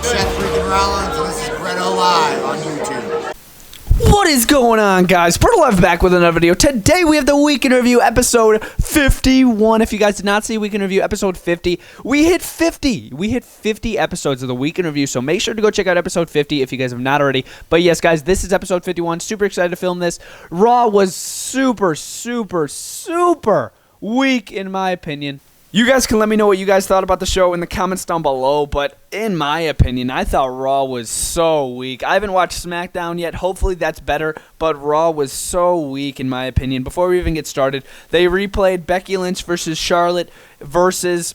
Seth freaking Rollins, and this is Bretto live on YouTube. What is going on, guys? Bretto live back with another video. Today we have the Week in Review episode 51. If you guys did not see Week in Review episode 50, we hit 50. We hit 50 episodes of the Week in Review, so make sure to go check out episode 50 if you guys have not already. But yes, guys, this is episode 51. Super excited to film this. Raw was super weak, in my opinion. You guys can let me know what you guys thought about the show in the comments down below, but in my opinion, I thought Raw was so weak. I haven't watched Smackdown yet. Hopefully that's better, but Raw was so weak in my opinion. Before we even get started, they replayed Becky Lynch versus Charlotte versus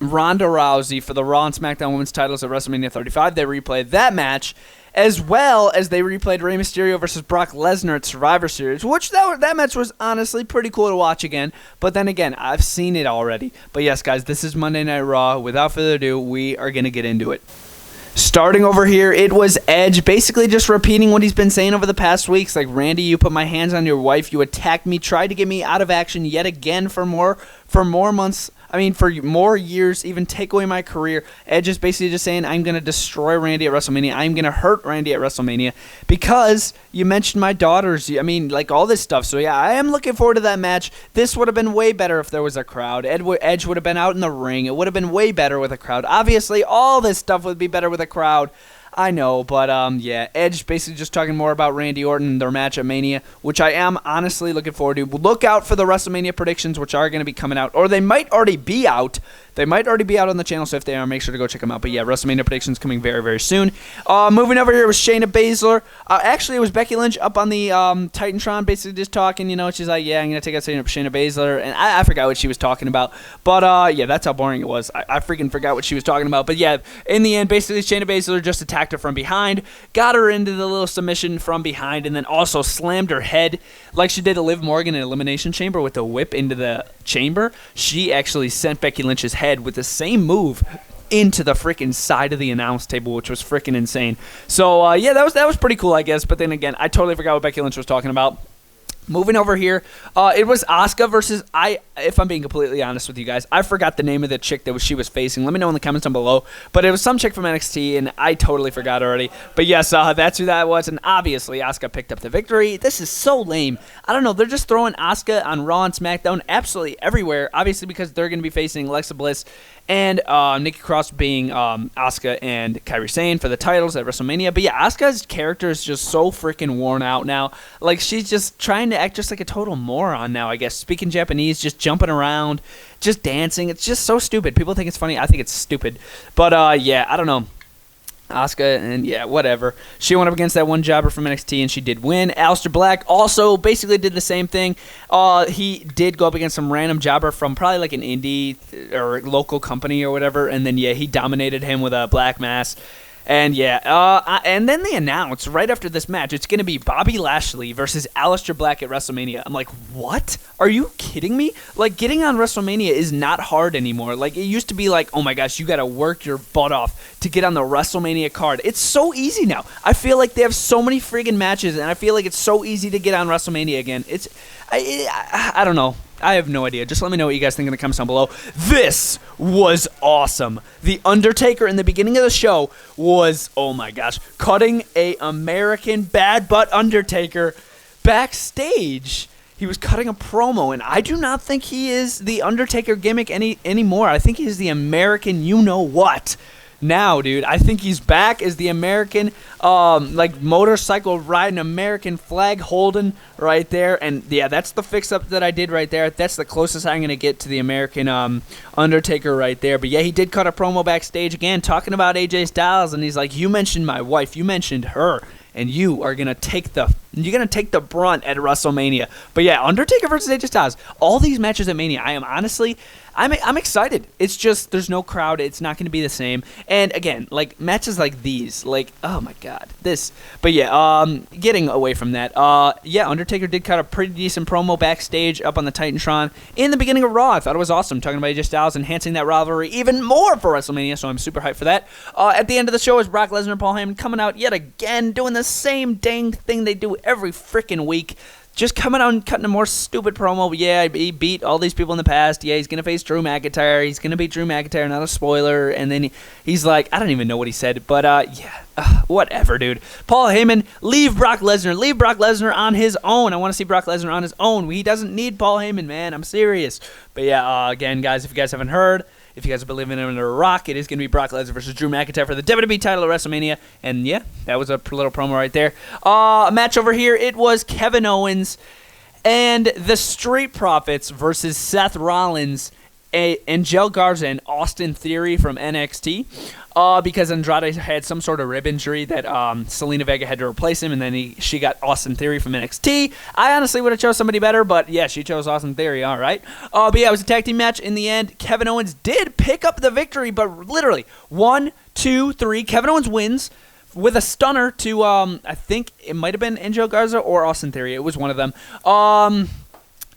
Ronda Rousey for the Raw and SmackDown Women's titles at WrestleMania 35. They replayed that match, as well as they replayed Rey Mysterio versus Brock Lesnar at Survivor Series, which that match was honestly pretty cool to watch again. But then again, I've seen it already. But yes, guys, this is Monday Night Raw. Without further ado, we are going to get into it. Starting over here, it was Edge basically just repeating what he's been saying over the past weeks. Like, Randy, you put my hands on your wife, you attacked me, tried to get me out of action yet again for more months. I mean, for more years, even take away my career. Edge is basically just saying, I'm going to destroy Randy at WrestleMania. I'm going to hurt Randy at WrestleMania because you mentioned my daughters. I mean, like, all this stuff. So, yeah, I am looking forward to that match. This would have been way better if there was a crowd. Edge would have been out in the ring. It would have been way better with a crowd. Obviously, all this stuff would be better with a crowd. I know, but yeah, Edge basically just talking more about Randy Orton and their match at Mania, which I am honestly looking forward to. Look out for the WrestleMania predictions, which are going to be coming out, or they might already be out. They might already be out on the channel, so if they are, make sure to go check them out. But yeah, WrestleMania predictions coming very, very soon. Moving over here was Shayna Baszler. Actually, it was Becky Lynch up on the Titantron, basically just talking. You know, she's like, yeah, I'm going to take out Shayna Baszler. And I forgot what she was talking about. But yeah, that's how boring it was. I freaking forgot what she was talking about. But yeah, in the end, basically, Shayna Baszler just attacked her from behind, got her into the little submission from behind, and then also slammed her head like she did to Liv Morgan in Elimination Chamber with the whip into the chamber. She actually sent Becky Lynch's head with the same move into the freaking side of the announce table, which was freaking insane. So yeah, that was pretty cool, I guess. But then again, I totally forgot what Becky Lynch was talking about. Moving over here, it was Asuka versus if I'm being completely honest with you guys, I forgot the name of the chick that she was facing. Let me know in the comments down below. But it was some chick from NXT, and I totally forgot already. But yes, that's who that was, and obviously Asuka picked up the victory. This is so lame. I don't know. They're just throwing Asuka on Raw and SmackDown absolutely everywhere, obviously because they're going to be facing Alexa Bliss and Nikki Cross being Asuka and Kairi Sane for the titles at WrestleMania. But yeah, Asuka's character is just so freaking worn out now. Like, she's just trying to act just like a total moron now, I guess. Speaking Japanese, just jumping around, just dancing. It's just so stupid. People think it's funny. I think it's stupid. But yeah, I don't know. Asuka, and yeah, whatever. She went up against that one jobber from NXT, and she did win. Aleister Black also basically did the same thing. He did go up against some random jobber from probably like an indie or local company or whatever, and then, yeah, he dominated him with a black mass. And yeah, and then they announced right after this match, it's going to be Bobby Lashley versus Aleister Black at WrestleMania. I'm like, what? Are you kidding me? Like, getting on WrestleMania is not hard anymore. Like, it used to be like, oh my gosh, you got to work your butt off to get on the WrestleMania card. It's so easy now. I feel like they have so many friggin' matches, and I feel like it's so easy to get on WrestleMania again. I don't know. I have no idea. Just let me know what you guys think in the comments down below. This was awesome. The Undertaker in the beginning of the show was, oh my gosh, cutting a American bad butt Undertaker backstage. He was cutting a promo, and I do not think he is the Undertaker gimmick anymore. I think he's the American you-know-what. Now, dude, I think he's back as the American, like, motorcycle riding, American flag holding right there. And, yeah, that's the fix-up that I did right there. That's the closest I'm going to get to the American Undertaker right there. But, yeah, he did cut a promo backstage again talking about AJ Styles. And he's like, you mentioned my wife. You mentioned her. And you are going to take the brunt at WrestleMania. But, yeah, Undertaker versus AJ Styles. All these matches at Mania, I'm excited. It's just there's no crowd. It's not going to be the same. And again, like matches like these, like oh my god, this. But yeah, getting away from that. Yeah, Undertaker did cut a pretty decent promo backstage up on the Titantron in the beginning of Raw. I thought it was awesome, talking about AJ Styles, enhancing that rivalry even more for WrestleMania. So I'm super hyped for that. At the end of the show is Brock Lesnar and Paul Heyman coming out yet again, doing the same dang thing they do every freaking week. just coming out and cutting a more stupid promo. Yeah, he beat all these people in the past. Yeah, he's going to face Drew McIntyre. He's going to beat Drew McIntyre, not a spoiler. And then he's like, I don't even know what he said, but whatever, dude. Paul Heyman, leave Brock Lesnar. Leave Brock Lesnar on his own. I want to see Brock Lesnar on his own. He doesn't need Paul Heyman, man. I'm serious. But yeah, again, guys, if you guys haven't heard, if you guys have been living under a rock, it is going to be Brock Lesnar versus Drew McIntyre for the WWE title at WrestleMania. And yeah, that was a little promo right there. A match over here, it was Kevin Owens and the Street Profits versus Seth Rollins, Angel Garza, and Austin Theory from NXT. Because Andrade had some sort of rib injury that Selena Vega had to replace him, and then she got Austin Theory from NXT. I honestly would have chose somebody better, but yeah, she chose Austin Theory, all right. But yeah, it was a tag team match. In the end, Kevin Owens did pick up the victory, but literally 1, 2, 3, Kevin Owens wins with a stunner to, I think it might have been Angel Garza or Austin Theory. It was one of them.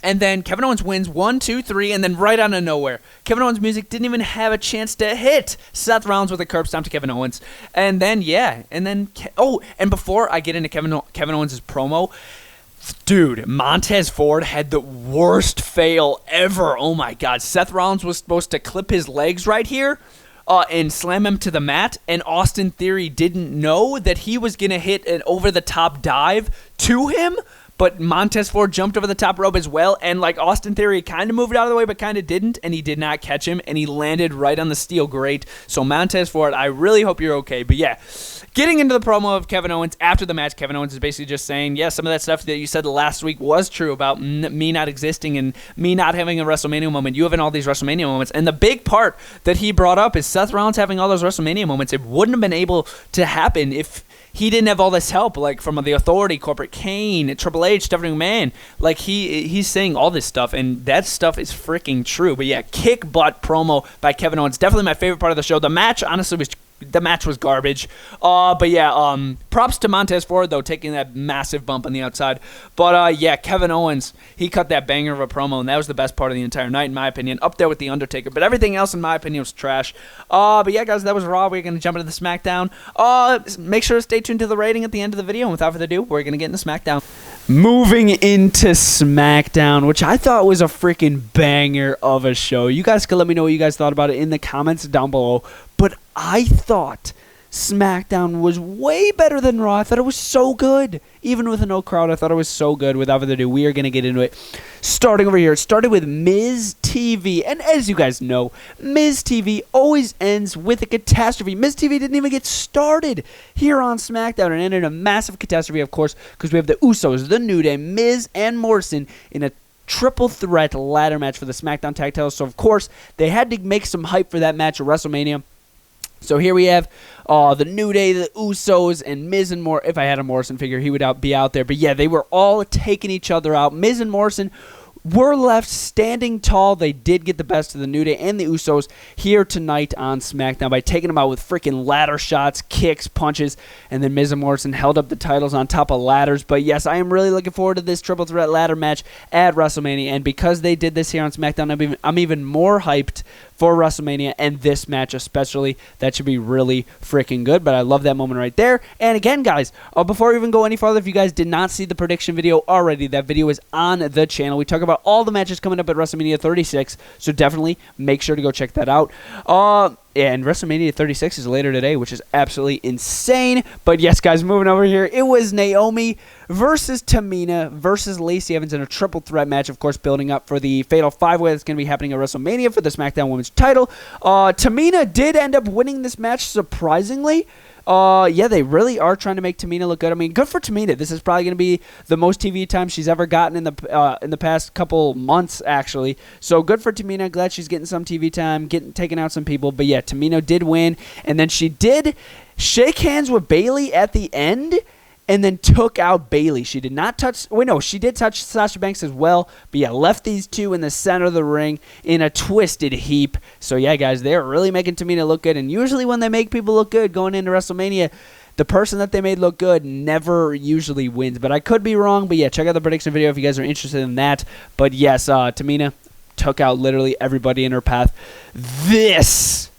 And then Kevin Owens wins 1, 2, 3, and then right out of nowhere, Kevin Owens' music didn't even have a chance to hit Seth Rollins with a curb stomp to Kevin Owens. And then, yeah, and then, and before I get into Kevin Owens' promo, dude, Montez Ford had the worst fail ever. Oh my God. Seth Rollins was supposed to clip his legs right here and slam him to the mat, and Austin Theory didn't know that he was going to hit an over-the-top dive to him. But Montez Ford jumped over the top rope as well, and like Austin Theory kind of moved out of the way, but kind of didn't, and he did not catch him, and he landed right on the steel grate. So Montez Ford, I really hope you're okay. But yeah, getting into the promo of Kevin Owens after the match, Kevin Owens is basically just saying, yeah, some of that stuff that you said last week was true about me not existing and me not having a WrestleMania moment. You having all these WrestleMania moments. And the big part that he brought up is Seth Rollins having all those WrestleMania moments. It wouldn't have been able to happen if he didn't have all this help, like from the Authority, Corporate Kane, Triple H, Stephanie McMahon. Like he's saying all this stuff, and that stuff is freaking true. But yeah, kick butt promo by Kevin Owens. Definitely my favorite part of the show. The match, honestly, was garbage. But yeah, props to Montez Ford, though, taking that massive bump on the outside. But yeah, Kevin Owens, he cut that banger of a promo, and that was the best part of the entire night, in my opinion, up there with The Undertaker. But everything else, in my opinion, was trash. But yeah, guys, that was Raw. We're going to jump into the SmackDown. Make sure to stay tuned to the rating at the end of the video. And without further ado, we're going to get into SmackDown. Moving into SmackDown, which I thought was a freaking banger of a show. You guys can let me know what you guys thought about it in the comments down below. But I thought SmackDown was way better than Raw. I thought it was so good. Even with no crowd, I thought it was so good. Without further ado, we are going to get into it. Starting over here, it started with Miz TV. And as you guys know, Miz TV always ends with a catastrophe. Miz TV didn't even get started here on SmackDown and ended in a massive catastrophe, of course, because we have the Usos, the New Day, Miz, and Morrison in a triple threat ladder match for the SmackDown tag titles. So, of course, they had to make some hype for that match at WrestleMania. So here we have the New Day, the Usos, and Miz and Morrison. If I had a Morrison figure, he would be out there. But yeah, they were all taking each other out. Miz and Morrison were left standing tall. They did get the best of the New Day and the Usos here tonight on SmackDown by taking them out with freaking ladder shots, kicks, punches, and then Miz and Morrison held up the titles on top of ladders. But yes, I am really looking forward to this triple threat ladder match at WrestleMania, and because they did this here on SmackDown, I'm even more hyped for WrestleMania, and this match especially. That should be really freaking good, but I love that moment right there. And again, guys, before we even go any farther, if you guys did not see the prediction video already, that video is on the channel. We talk about all the matches coming up at WrestleMania 36, so definitely make sure to go check that out. And WrestleMania 36 is later today, which is absolutely insane. But yes, guys, moving over here, it was Naomi versus Tamina versus Lacey Evans in a triple threat match, of course, building up for the Fatal 5-Way that's going to be happening at WrestleMania for the SmackDown Women's title. Tamina did end up winning this match, surprisingly. Yeah, they really are trying to make Tamina look good. I mean, good for Tamina. This is probably going to be the most TV time she's ever gotten in the past couple months, actually. So good for Tamina. Glad she's getting some TV time, taking out some people. But yeah, Tamina did win, and then she did shake hands with Bayley at the end, and then took out Bayley. She did not touch... Wait, no, she did touch Sasha Banks as well. But yeah, left these two in the center of the ring in a twisted heap. So yeah, guys, they're really making Tamina look good. And usually when they make people look good going into WrestleMania, the person that they made look good never usually wins. But I could be wrong. But yeah, check out the prediction video if you guys are interested in that. But yes, Tamina took out literally everybody in her path. This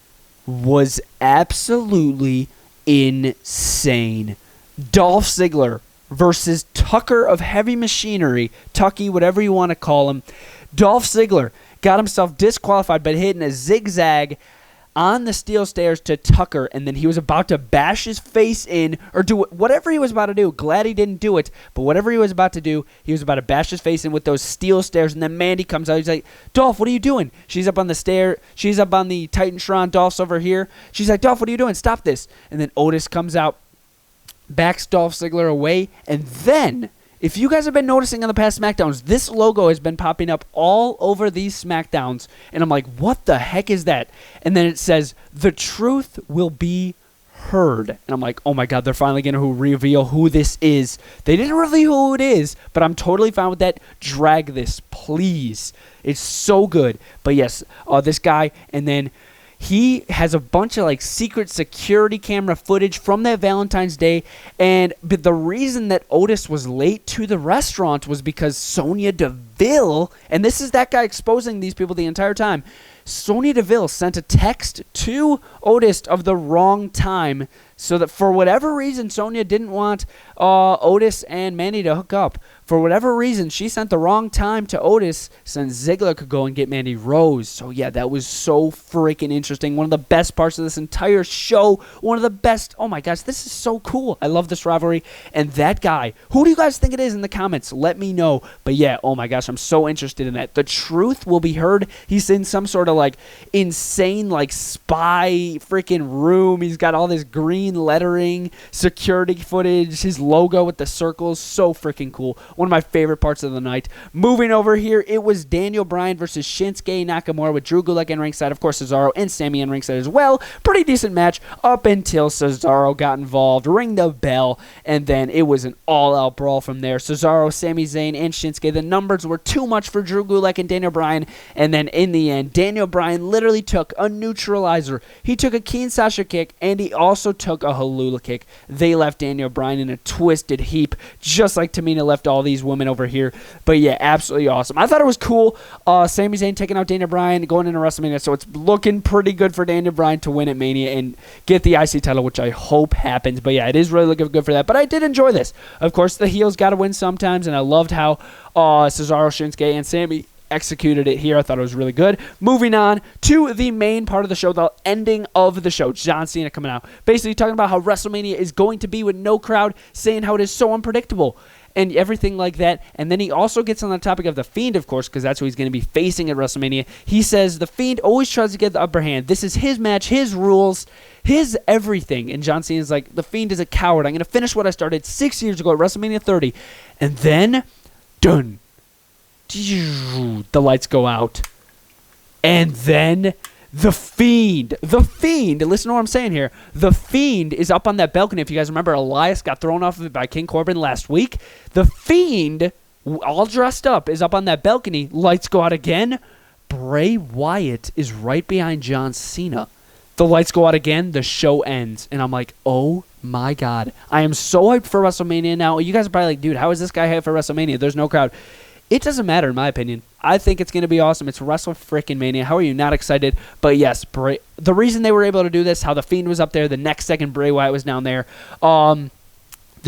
was absolutely insane. Dolph Ziggler versus Tucker of Heavy Machinery, Tucky, whatever you want to call him. Dolph Ziggler got himself disqualified by hitting a zigzag on the steel stairs to Tucker, and then he was about to bash his face in, or do whatever he was about to do. Glad he didn't do it, but whatever he was about to do, he was about to bash his face in with those steel stairs, and then Mandy comes out. He's like, Dolph, what are you doing? She's up on the stair. She's up on the Titantron. Dolph's over here. She's like, Dolph, what are you doing? Stop this. And then Otis comes out, backs Dolph Ziggler away, and then, if you guys have been noticing on the past SmackDowns, this logo has been popping up all over these SmackDowns, and I'm like, what the heck is that? And then it says, the truth will be heard. And I'm like, oh my God, they're finally going to reveal who this is. They didn't reveal who it is, but I'm totally fine with that. Drag this, please. It's so good. But yes, this guy, and then he has a bunch of like secret security camera footage from that Valentine's Day, but the reason that Otis was late to the restaurant was because Sonya Deville, and this is that guy exposing these people the entire time, Sonya Deville sent a text to Otis of the wrong time, so that for whatever reason Sonya didn't want Otis and Mandy to hook up. For whatever reason, she sent the wrong time to Otis so Ziggler could go and get Mandy Rose. So yeah, that was so freaking interesting. One of the best parts of this entire show. One of the best. Oh my gosh, this is so cool. I love this rivalry. And that guy, who do you guys think it is in the comments? Let me know. But yeah, oh my gosh, I'm so interested in that. The truth will be heard. He's in some sort of like insane like spy freaking room. He's got all this green lettering, security footage, his logo with the circles. So freaking cool. One of my favorite parts of the night. Moving over here, it was Daniel Bryan versus Shinsuke Nakamura with Drew Gulak in ringside. Of course, Cesaro and Sami in ringside as well. Pretty decent match up until Cesaro got involved. Ring the bell, and then it was an all-out brawl from there. Cesaro, Sami Zayn, and Shinsuke. The numbers were too much for Drew Gulak and Daniel Bryan, and then in the end, Daniel Bryan literally took a neutralizer. He took a Kinshasa kick, and he also took a Halula kick. They left Daniel Bryan in a twisted heap, just like Tamina left all these women over here. But yeah, absolutely awesome. I thought it was cool. Sami Zayn taking out Daniel Bryan going into WrestleMania, so it's looking pretty good for Daniel Bryan to win at Mania and get the IC title, which I hope happens. But yeah, it is really looking good for that. But I did enjoy this. Of course, the heels got to win sometimes, and I loved how Cesaro, Shinsuke, and Sami executed it here. I thought it was really good. Moving on to the main part of the show, the ending of the show. John Cena coming out, basically talking about how WrestleMania is going to be with no crowd, saying how it is so unpredictable and everything like that. And then he also gets on the topic of The Fiend, of course, because that's who he's going to be facing at WrestleMania. He says The Fiend always tries to get the upper hand. This is his match, his rules, his everything. And John Cena's like, The Fiend is a coward. I'm going to finish what I started 6 years ago at WrestleMania 30. And then, done. The lights go out. And then The Fiend, listen to what I'm saying here. The Fiend is up on that balcony. If you guys remember, Elias got thrown off of it by King Corbin last week. The Fiend, all dressed up, is up on that balcony. Lights go out again. Bray Wyatt is right behind John Cena. The lights go out again. The show ends. And I'm like, oh my God. I am so hyped for WrestleMania now. You guys are probably like, dude, how is this guy hyped for WrestleMania? There's no crowd. It doesn't matter, in my opinion. I think it's going to be awesome. It's Wrestle-Frickin-Mania. How are you not excited? But yes, the reason they were able to do this, how The Fiend was up there, the next second Bray Wyatt was down there. The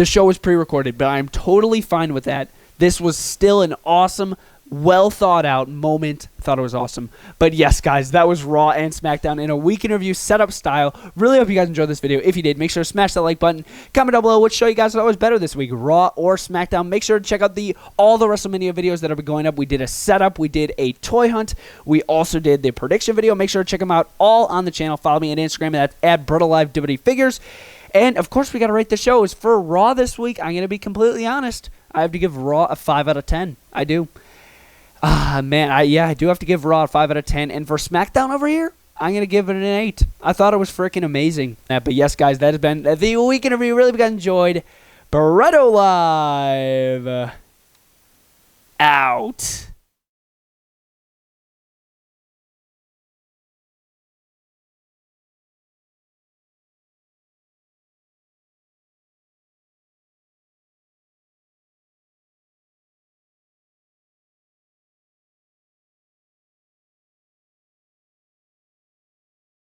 show was pre-recorded, but I'm totally fine with that. This was still an awesome, well-thought-out moment. Thought it was awesome. But yes, guys, that was Raw and SmackDown in a week in review setup style. Really hope you guys enjoyed this video. If you did, make sure to smash that like button. Comment down below which show you guys thought was better this week, Raw or SmackDown. Make sure to check out all the WrestleMania videos that are going up. We did a setup. We did a toy hunt. We also did the prediction video. Make sure to check them out all on the channel. Follow me on Instagram at BrettoLive Figures. And, of course, we got to rate the shows. For Raw this week, I'm going to be completely honest. I have to give Raw a 5 out of 10. I do. Man, I do have to give Raw a 5 out of 10. And for SmackDown over here, I'm going to give it an 8. I thought it was freaking amazing. But yes, guys, that has been the week in review. Really hope you guys enjoyed. Bretto Live. Out.